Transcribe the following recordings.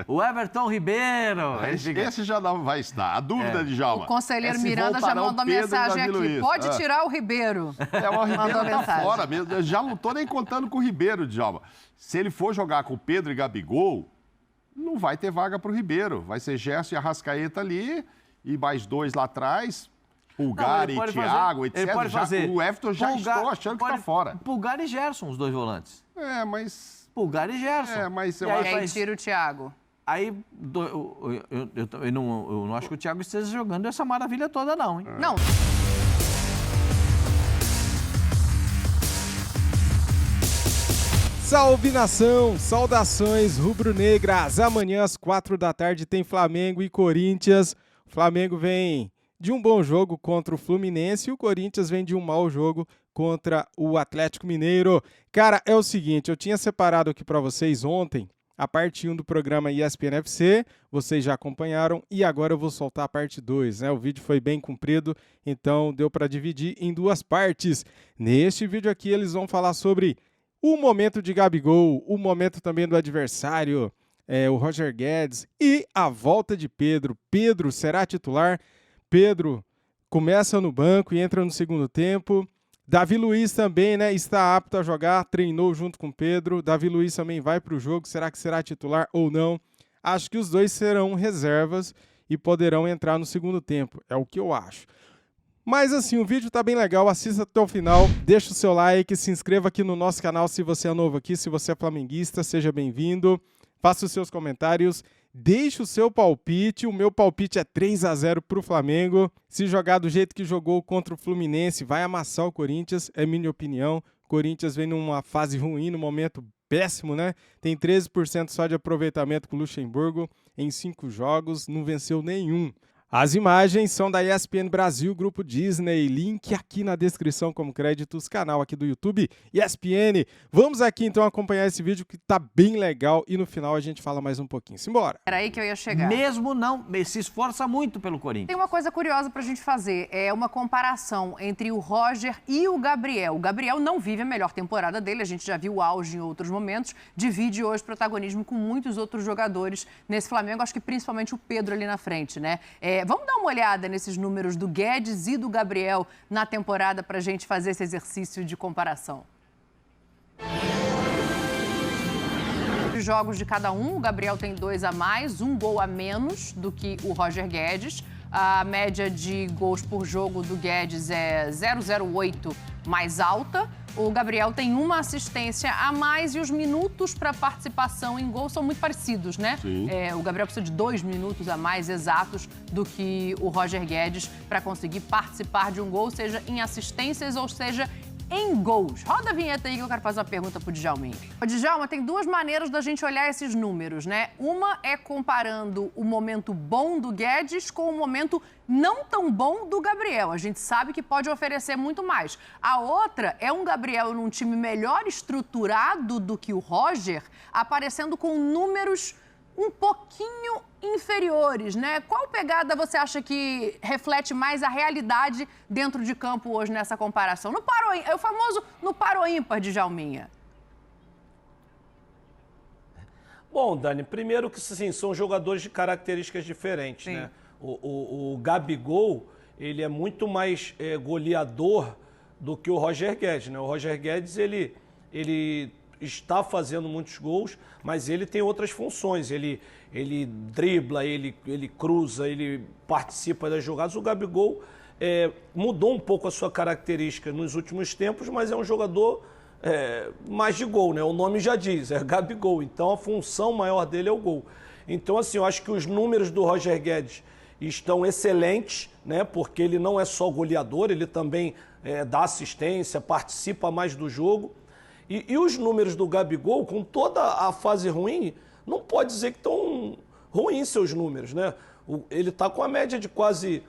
O Everton Ribeiro. Esse já não vai estar. A dúvida de Djalma. O conselheiro Miranda já mandou mensagem aqui. Pode tirar o Ribeiro. O Ribeiro tá fora mesmo. Eu já não estou nem contando com o Ribeiro, Djalma. Se ele for jogar com o Pedro e Gabigol, não vai ter vaga para o Ribeiro. Vai ser Gerson e Arrascaeta ali e mais 2 lá atrás. Pulgar e Thiago, etc. O Everton já estou achando que está fora. Pulgar e Gerson, os 2 volantes. Mas... Pulgar e Gerson. Mas eu acho... E aí tira o Thiago. Aí, eu não acho que o Thiago esteja jogando essa maravilha toda, não, hein? Não. Salve, nação! Saudações rubro-negras! Amanhã às 4 da tarde tem Flamengo e Corinthians. O Flamengo vem de um bom jogo contra o Fluminense e o Corinthians vem de um mau jogo contra o Atlético Mineiro. Cara, é o seguinte, eu tinha separado aqui para vocês ontem a parte 1 do programa ESPN FC, vocês já acompanharam, e agora eu vou soltar a parte 2, né? O vídeo foi bem comprido, então deu para dividir em 2 partes. Neste vídeo aqui eles vão falar sobre o momento de Gabigol, o momento também do adversário, o Roger Guedes, e a volta de Pedro. Pedro será titular? Pedro começa no banco e entra no segundo tempo. Davi Luiz também, né, está apto a jogar, treinou junto com Pedro. Davi Luiz também vai para o jogo, será que será titular ou não? Acho que os 2 serão reservas e poderão entrar no segundo tempo, é o que eu acho. Mas assim, o vídeo tá bem legal, assista até o final, deixa o seu like, se inscreva aqui no nosso canal se você é novo aqui, se você é flamenguista, seja bem-vindo, faça os seus comentários, deixe o seu palpite, o meu palpite é 3-0 pro Flamengo, se jogar do jeito que jogou contra o Fluminense, vai amassar o Corinthians, é minha opinião, o Corinthians vem numa fase ruim, num momento péssimo, né? Tem 13% só de aproveitamento com o Luxemburgo em 5 jogos, não venceu nenhum. As imagens são da ESPN Brasil, Grupo Disney, link aqui na descrição como créditos, canal aqui do YouTube, ESPN. Vamos aqui então acompanhar esse vídeo que tá bem legal e no final a gente fala mais um pouquinho. Simbora! Era aí que eu ia chegar. Mesmo não, se esforça muito pelo Corinthians. Tem uma coisa curiosa pra gente fazer, é uma comparação entre o Roger e o Gabriel. O Gabriel não vive a melhor temporada dele, a gente já viu o auge em outros momentos, divide hoje protagonismo com muitos outros jogadores nesse Flamengo, acho que principalmente o Pedro ali na frente, né? Vamos dar uma olhada nesses números do Guedes e do Gabriel na temporada para a gente fazer esse exercício de comparação. Os jogos de cada um, o Gabriel tem 2 a mais, 1 gol a menos do que o Roger Guedes. A média de gols por jogo do Guedes é 0,08 mais alta. O Gabriel tem 1 assistência a mais e os minutos para participação em gol são muito parecidos, né? O Gabriel precisa de 2 minutos a mais exatos do que o Roger Guedes para conseguir participar de um gol, seja em assistências ou seja em gols. Roda a vinheta aí que eu quero fazer uma pergunta pro Djalminha. Djalma, tem 2 maneiras da gente olhar esses números, né? Uma é comparando o momento bom do Guedes com o momento não tão bom do Gabriel. A gente sabe que pode oferecer muito mais. A outra é um Gabriel num time melhor estruturado do que o Roger, aparecendo com números um pouquinho inferiores, né? Qual pegada você acha que reflete mais a realidade dentro de campo hoje nessa comparação? É o famoso no par ou ímpar de Djalminha. Bom, Dani, primeiro que sim, são jogadores de características diferentes, né? O Gabigol, ele é muito mais goleador do que o Roger Guedes, né? O Roger Guedes, ele está fazendo muitos gols, mas ele tem outras funções. Ele dribla, ele cruza, ele participa das jogadas. O Gabigol mudou um pouco a sua característica nos últimos tempos, mas é um jogador mais de gol, né? O nome já diz, é Gabigol. Então a função maior dele é o gol. Então, assim, eu acho que os números do Roger Guedes estão excelentes, né? Porque ele não é só goleador, ele também dá assistência, participa mais do jogo. E os números do Gabigol, com toda a fase ruim, não pode dizer que estão ruins seus números, né? Ele está com a média de quase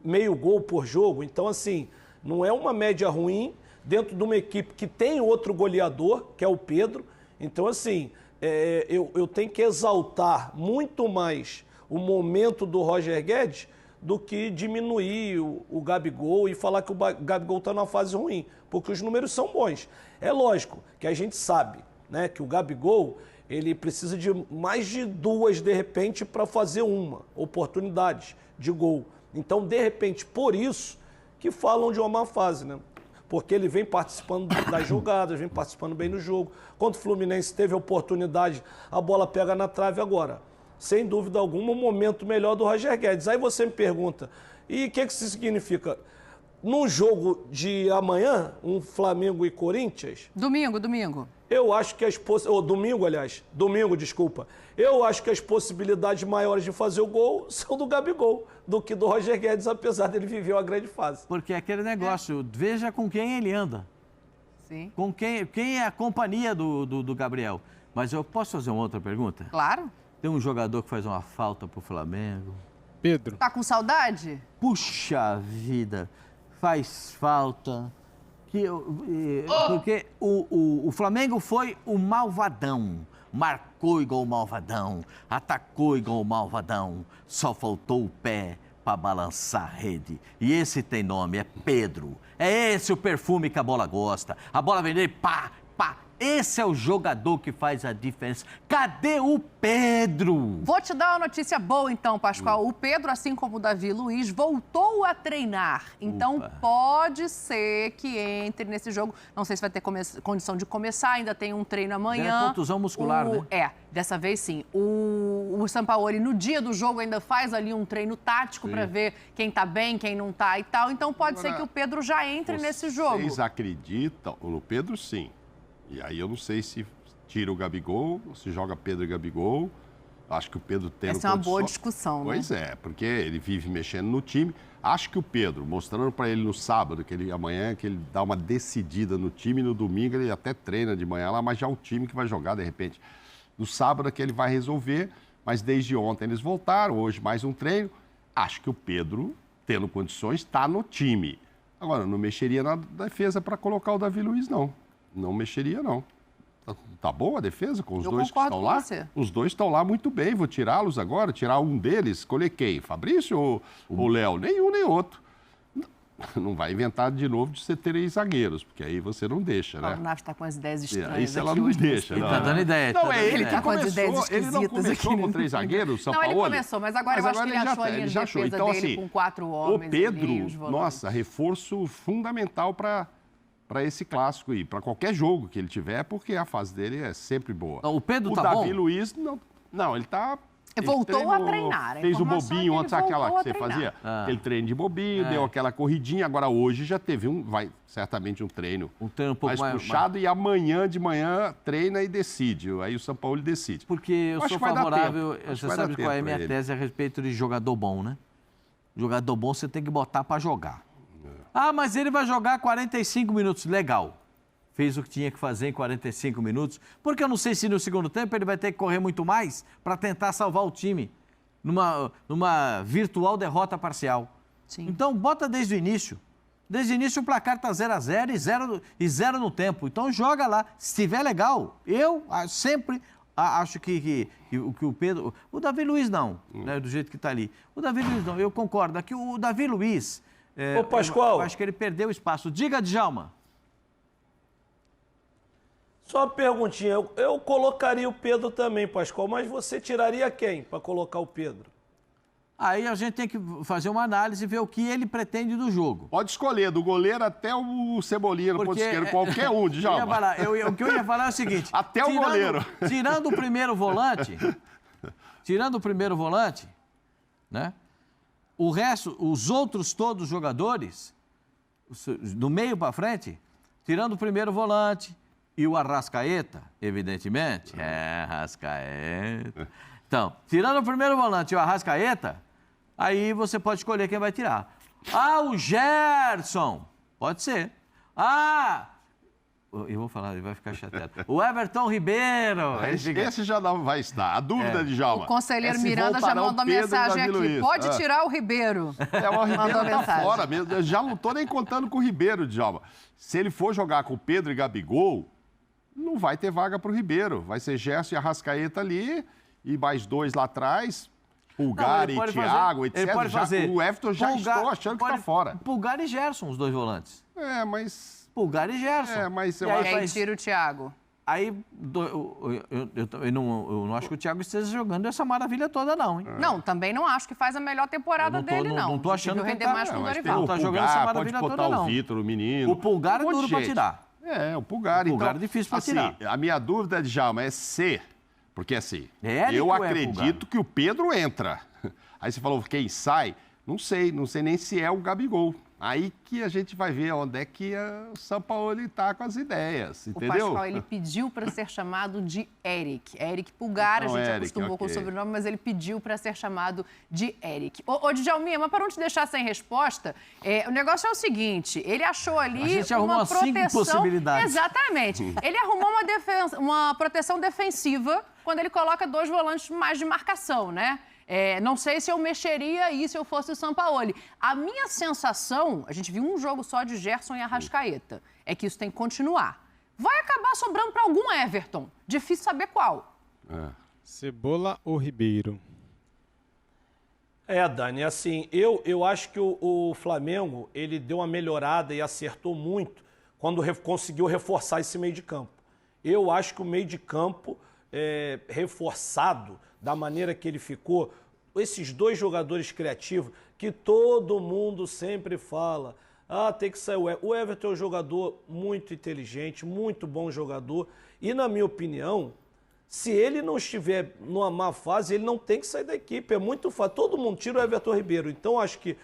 meio gol por jogo. Então, assim, não é uma média ruim dentro de uma equipe que tem outro goleador, que é o Pedro. Então, assim, eu tenho que exaltar muito mais o momento do Roger Guedes do que diminuir o Gabigol e falar que o Gabigol está numa fase ruim, porque os números são bons. É lógico que a gente sabe, né, que o Gabigol ele precisa de mais de 2, de repente, para fazer uma oportunidade de gol. Então, de repente, por isso que falam de uma má fase, né? Porque ele vem participando das jogadas, vem participando bem do jogo. Quando o Fluminense teve a oportunidade, a bola pega na trave agora. Sem dúvida alguma, um momento melhor do Roger Guedes. Aí você me pergunta, e o que isso significa? No jogo de amanhã, um Flamengo e Corinthians... Domingo. Eu acho que domingo, desculpa. Eu acho que as possibilidades maiores de fazer o gol são do Gabigol, do que do Roger Guedes, apesar dele viver uma grande fase. Porque é aquele negócio, veja com quem ele anda. Sim. Com quem é a companhia do Gabriel. Mas eu posso fazer uma outra pergunta? Claro. Tem um jogador que faz uma falta pro Flamengo. Pedro. Tá com saudade? Puxa vida, faz falta. Porque o Flamengo foi o malvadão. Marcou igual o malvadão, atacou igual o malvadão. Só faltou o pé para balançar a rede. E esse tem nome, é Pedro. É esse o perfume que a bola gosta. A bola vem dele, pá, pá. Esse é o jogador que faz a diferença. Cadê o Pedro? Vou te dar uma notícia boa, então, Pascoal. O Pedro, assim como o Davi Luiz, voltou a treinar. Então, pode ser que entre nesse jogo. Não sei se vai ter condição de começar, ainda tem um treino amanhã. É contusão muscular, né? Dessa vez sim. O Sampaoli, no dia do jogo, ainda faz ali um treino tático para ver quem tá bem, quem não tá e tal. Então, pode ser que o Pedro já entre nesse jogo. Vocês acreditam? No Pedro, sim. E aí eu não sei se tira o Gabigol, ou se joga Pedro e Gabigol. Acho que o Pedro tem... Essa é uma boa discussão, né? Pois é, porque ele vive mexendo no time. Acho que o Pedro, mostrando para ele no sábado, que ele amanhã, que ele dá uma decidida no time, no domingo ele até treina de manhã lá, mas já é o time que vai jogar de repente. No sábado é que ele vai resolver, mas desde ontem eles voltaram, hoje mais um treino. Acho que o Pedro, tendo condições, está no time. Agora, não mexeria na defesa para colocar o Davi Luiz, não. Não mexeria, não. Tá boa a defesa com os dois que estão lá? Os dois estão lá muito bem. Vou tirá-los agora, tirar um deles. Escolher quem? Fabrício ou Léo? Nenhum, nem outro. Não vai inventar de novo de você ter 3 zagueiros, porque aí você não deixa, né? O Nath está com as ideias estranhas. Isso ela não deixa. Ele tá dando ideia. Não, é ele que tá com as ideias começou. Ele não começou aqui, com 3 zagueiros, São Paulo? Não, ele começou, mas agora eu acho que ele achou a linha de defesa então, dele assim, com 4 homens. O Pedro, nossa, reforço fundamental para esse clássico aí, para qualquer jogo que ele tiver, porque a fase dele é sempre boa. O Pedro tá bom? bom? O Davi Luiz, não, ele tá... Voltou a treinar. Fez o bobinho antes, aquela que você fazia. Ele treino de bobinho, deu aquela corridinha. Agora hoje já teve certamente um treino um pouco mais puxado. E amanhã de manhã treina e decide. Aí o São Paulo decide. Porque eu sou favorável, você sabe qual é a minha tese a respeito de jogador bom, né? Jogador bom você tem que botar para jogar. Ah, mas ele vai jogar 45 minutos. Legal. Fez o que tinha que fazer em 45 minutos, porque eu não sei se no segundo tempo ele vai ter que correr muito mais para tentar salvar o time numa virtual derrota parcial. Então, bota desde o início. Desde o início o placar está 0-0 e 0 no tempo. Então, joga lá. Se estiver legal, eu sempre acho que o Pedro... O Davi Luiz não, né, do jeito que está ali. O Davi Luiz não, eu concordo. Aqui o Davi Luiz... Ô, Pascoal... Eu acho que ele perdeu espaço. Diga, Djalma. Só uma perguntinha, eu colocaria o Pedro também, Pascoal, mas você tiraria quem para colocar o Pedro? Aí a gente tem que fazer uma análise e ver o que ele pretende do jogo. Pode escolher, do goleiro até o Cebolinha no ponto esquerdo, qualquer um, Djalma. O que eu ia falar é o seguinte... Até o goleiro. Tirando o primeiro volante, né? O resto, os outros todos jogadores, do meio para frente, tirando o primeiro volante... E o Arrascaeta, evidentemente. Arrascaeta. Então, tirando o primeiro volante e o Arrascaeta, aí você pode escolher quem vai tirar. Ah, o Gerson. Pode ser. Ah, eu vou falar, ele vai ficar chateado. O Everton Ribeiro. Esse já não vai estar. A dúvida de Djalma. O conselheiro Miranda já mandou mensagem aqui. Pode tirar o Ribeiro. O Ribeiro tá fora mesmo. Eu já não estou nem contando com o Ribeiro, Djalma. Se ele for jogar com o Pedro e Gabigol... não vai ter vaga para o Ribeiro. Vai ser Gerson e Arrascaeta ali, e mais 2 lá atrás, Pulgar e Thiago, etc. O Everton já estou achando que está fora. Pulgar e Gerson, os 2 volantes. Mas... Pulgar e Gerson. E aí tira o Thiago. Aí eu não acho que o Thiago esteja jogando essa maravilha toda, não, hein? Não, também não acho que faz a melhor temporada dele, não. Não tô achando que render mais com o Dorival. Não tá jogando essa maravilha pode botar toda, não. o Vitor, o menino. O Pulgar é duro para tirar. O Pulgar. O Pulgar é difícil para tirar. A minha dúvida, Djalma, é se... Porque assim, Érico eu ou acredito que o Pedro entra. Aí você falou quem sai. Não sei nem se é o Gabigol. Aí que a gente vai ver onde é que o Sampaoli está com as ideias, entendeu? O Pascoal, ele pediu para ser chamado de Eric. Eric Pulgar, a gente acostumou com o sobrenome, mas ele pediu para ser chamado de Eric. Ô, Djalminha, mas para não te deixar sem resposta, o negócio é o seguinte, ele achou ali a gente arrumou uma proteção... 5 possibilidades. Exatamente. Ele arrumou uma proteção defensiva quando ele coloca 2 volantes mais de marcação, né? Não sei se eu mexeria aí se eu fosse o Sampaoli. A minha sensação, a gente viu um jogo só de Gerson e Arrascaeta, é que isso tem que continuar. Vai acabar sobrando para algum Everton. Difícil saber qual. Cebola ou Ribeiro? Dani, assim, eu acho que o Flamengo, ele deu uma melhorada e acertou muito quando conseguiu reforçar esse meio de campo. Eu acho que o meio de campo reforçado da maneira que ele ficou, esses 2 jogadores criativos que todo mundo sempre fala, tem que sair o Everton. O Everton é um jogador muito inteligente, muito bom jogador e, na minha opinião, se ele não estiver numa má fase, ele não tem que sair da equipe, é muito fácil, todo mundo tira o Everton Ribeiro, então acho que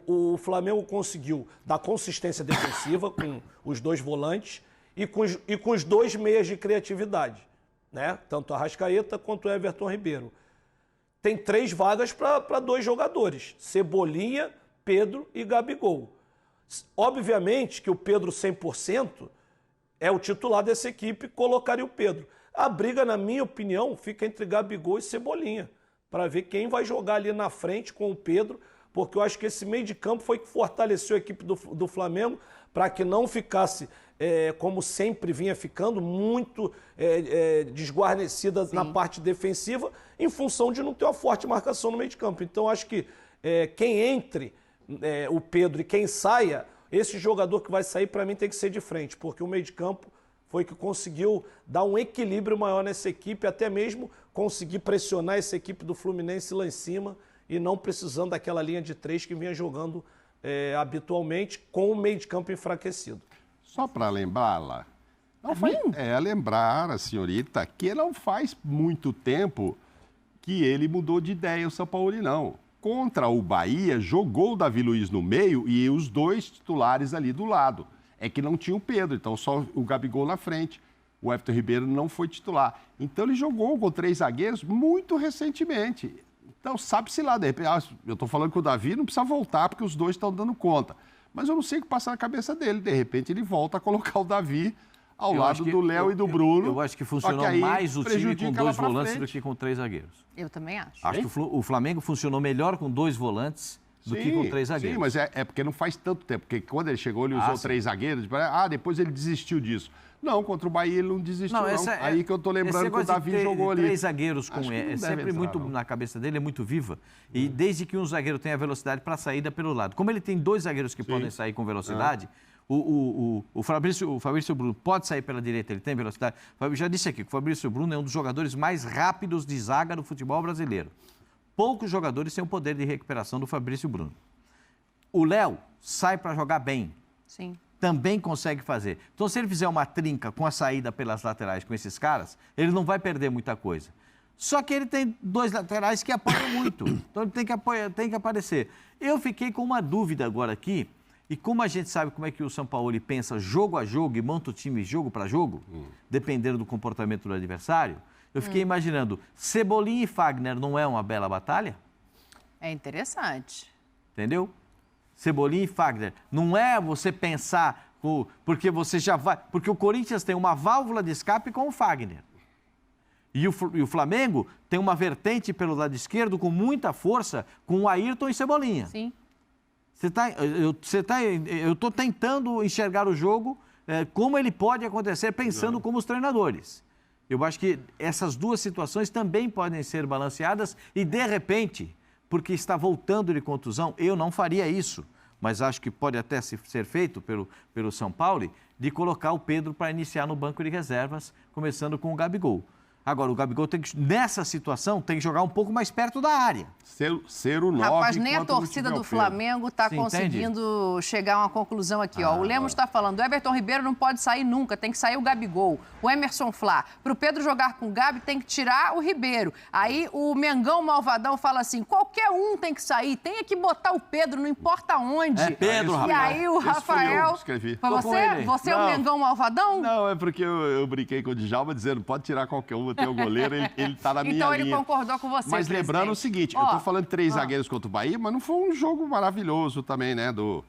o Flamengo conseguiu dar consistência defensiva com os 2 volantes e com os 2 meias de criatividade. Né? Tanto a Arrascaeta quanto o Everton Ribeiro. Tem 3 vagas para 2 jogadores, Cebolinha, Pedro e Gabigol. Obviamente que o Pedro 100% é o titular dessa equipe, colocaria o Pedro. A briga, na minha opinião, fica entre Gabigol e Cebolinha, para ver quem vai jogar ali na frente com o Pedro, porque eu acho que esse meio de campo foi que fortaleceu a equipe do Flamengo para que não ficasse, como sempre vinha ficando, muito desguarnecida na parte defensiva, em função de não ter uma forte marcação no meio de campo. Então, acho que quem entre, o Pedro, e quem saia, esse jogador que vai sair, para mim, tem que ser de frente, porque o meio de campo foi que conseguiu dar um equilíbrio maior nessa equipe, até mesmo conseguir pressionar essa equipe do Fluminense lá em cima e não precisando daquela linha de 3 que vinha jogando habitualmente com o meio de campo enfraquecido. Só para lembrá-la, lembrar a senhorita que não faz muito tempo que ele mudou de ideia, o Sampaoli não. Contra o Bahia, jogou o Davi Luiz no meio e os 2 titulares ali do lado. É que não tinha o Pedro, então só o Gabigol na frente. O Everton Ribeiro não foi titular. Então ele jogou com 3 zagueiros muito recentemente. Então, sabe-se lá, de repente, eu estou falando que o Davi não precisa voltar porque os 2 estão dando conta. Mas eu não sei o que passa na cabeça dele. De repente, ele volta a colocar o Davi ao lado do Léo e do Bruno. Eu acho que funcionou mais o time com 2 volantes do que com 3 zagueiros. Eu também acho. Acho que o Flamengo funcionou melhor com 2 volantes do que com 3 zagueiros. Sim, mas é porque não faz tanto tempo. Porque quando ele chegou, ele usou 3 zagueiros. Depois ele desistiu disso. Não, contra o Bahia ele não desistiu, não. Aí que eu tô lembrando que o Davi jogou ali. 3 zagueiros com ele, sempre entrar, muito na cabeça dele, é muito viva. E desde que um zagueiro tenha velocidade para a saída pelo lado. Como ele tem 2 zagueiros que podem sair com velocidade, o Fabrício Bruno pode sair pela direita, ele tem velocidade. Eu já disse aqui que o Fabrício Bruno é um dos jogadores mais rápidos de zaga do futebol brasileiro. Poucos jogadores têm o poder de recuperação do Fabrício Bruno. O Léo sai para jogar bem. Sim. Também consegue fazer. Então, se ele fizer uma trinca com a saída pelas laterais com esses caras, ele não vai perder muita coisa. Só que ele tem 2 laterais que apoiam muito. Então, ele tem que aparecer. Eu fiquei com uma dúvida agora aqui, e como a gente sabe como é que o Sampaoli pensa jogo a jogo e monta o time jogo para jogo, dependendo do comportamento do adversário, eu fiquei imaginando, Cebolinha e Fagner não é uma bela batalha? É interessante. Entendeu? Cebolinha e Fagner. Não é você pensar, porque você já vai... Porque o Corinthians tem uma válvula de escape com o Fagner. E o Flamengo tem uma vertente pelo lado esquerdo com muita força com o Ayrton e Cebolinha. Sim. Eu estou tentando enxergar o jogo como ele pode acontecer, pensando como os treinadores. Eu acho que essas 2 situações também podem ser balanceadas e, de repente... porque está voltando de contusão, eu não faria isso, mas acho que pode até ser feito pelo São Paulo, de colocar o Pedro para iniciar no banco de reservas, começando com o Gabigol. Agora, o Gabigol tem que, nessa situação, tem que jogar um pouco mais perto da área. Ser o 9. Rapaz, nem a torcida do Flamengo está conseguindo chegar a uma conclusão aqui. Ó. O Lemos está falando, o Everton Ribeiro não pode sair nunca, tem que sair o Gabigol. O Emerson Flá, para o Pedro jogar com o Gabi, tem que tirar o Ribeiro. Aí o Mengão Malvadão fala assim, qualquer um tem que sair, tem que botar o Pedro, não importa onde. É Pedro, rapaz. E aí o Rafael... Foi você? Você é o Mengão Malvadão? Não, é porque eu brinquei com o Djalma dizendo, pode tirar qualquer um, tem o goleiro, ele tá na minha linha. Então ele concordou com você, Mas lembrando o seguinte, eu tô falando 3 zagueiros contra o Bahia, mas não foi um jogo maravilhoso também, né, do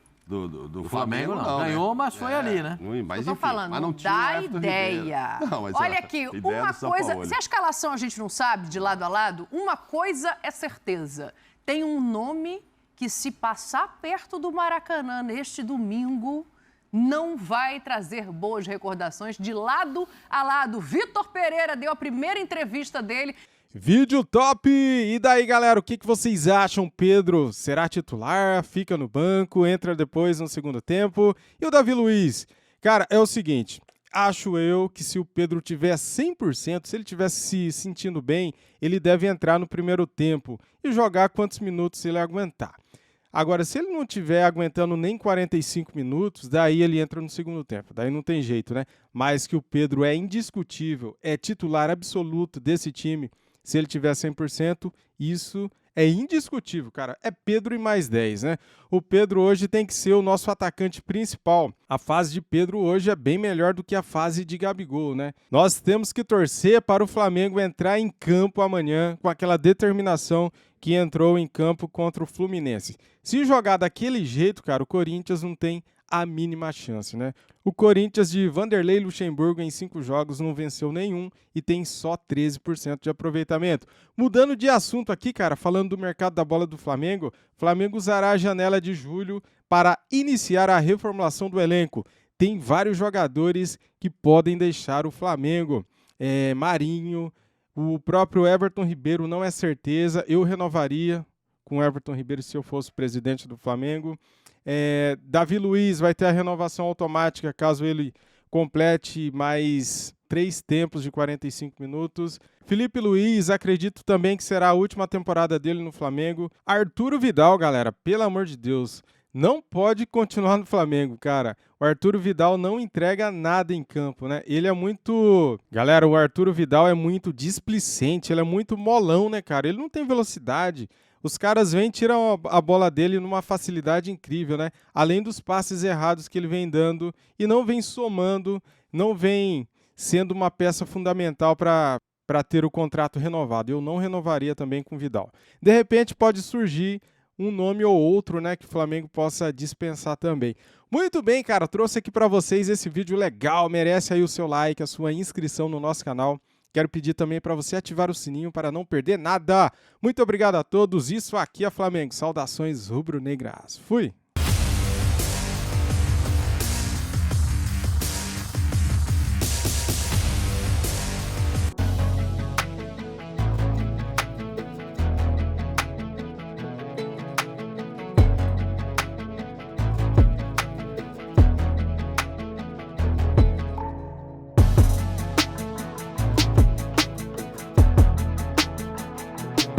Flamengo, não. Ganhou, né? mas foi ali, né? Mas, eu tô falando, mas não tinha dá ideia. Não, mas, olha aqui, uma coisa... Se a escalação a gente não sabe, de lado a lado, uma coisa é certeza. Tem um nome que, se passar perto do Maracanã neste domingo, não vai trazer boas recordações de lado a lado. Vitor Pereira deu a primeira entrevista dele. Vídeo top! E daí, galera, o que vocês acham? Pedro será titular? Fica no banco? Entra depois no segundo tempo? E o Davi Luiz? Cara, é o seguinte, acho eu que se o Pedro tiver 100%, se ele tivesse se sentindo bem, ele deve entrar no primeiro tempo e jogar quantos minutos ele aguentar. Agora, se ele não estiver aguentando nem 45 minutos, daí ele entra no segundo tempo. Daí não tem jeito, né? Mas que o Pedro é indiscutível, é titular absoluto desse time. Se ele tiver 100%, isso é indiscutível, cara. É Pedro e mais 10, né? O Pedro hoje tem que ser o nosso atacante principal. A fase de Pedro hoje é bem melhor do que a fase de Gabigol, né? Nós temos que torcer para o Flamengo entrar em campo amanhã com aquela determinação que entrou em campo contra o Fluminense. Se jogar daquele jeito, cara, o Corinthians não tem a mínima chance, né? O Corinthians de Vanderlei Luxemburgo em 5 jogos não venceu nenhum e tem só 13% de aproveitamento. Mudando de assunto aqui, cara, falando do mercado da bola do Flamengo, o Flamengo usará a janela de julho para iniciar a reformulação do elenco. Tem vários jogadores que podem deixar o Flamengo. Marinho, o próprio Everton Ribeiro não é certeza, eu renovaria com o Everton Ribeiro se eu fosse presidente do Flamengo. Davi Luiz vai ter a renovação automática caso ele complete mais 3 tempos de 45 minutos. Felipe Luiz, acredito também que será a última temporada dele no Flamengo. Arturo Vidal, galera, pelo amor de Deus, não pode continuar no Flamengo, cara. O Arturo Vidal não entrega nada em campo, né? Ele é muito... Galera, o Arturo Vidal é muito displicente, ele é muito molão, né, cara? Ele não tem velocidade. Os caras vêm e tiram a bola dele numa facilidade incrível, né? Além dos passes errados que ele vem dando e não vem somando, não vem sendo uma peça fundamental para ter o contrato renovado. Eu não renovaria também com o Vidal. De repente pode surgir um nome ou outro, né, que o Flamengo possa dispensar também. Muito bem, cara, trouxe aqui para vocês esse vídeo legal, merece aí o seu like, a sua inscrição no nosso canal. Quero pedir também para você ativar o sininho para não perder nada. Muito obrigado a todos, isso aqui é Flamengo. Saudações rubro-negras. Fui!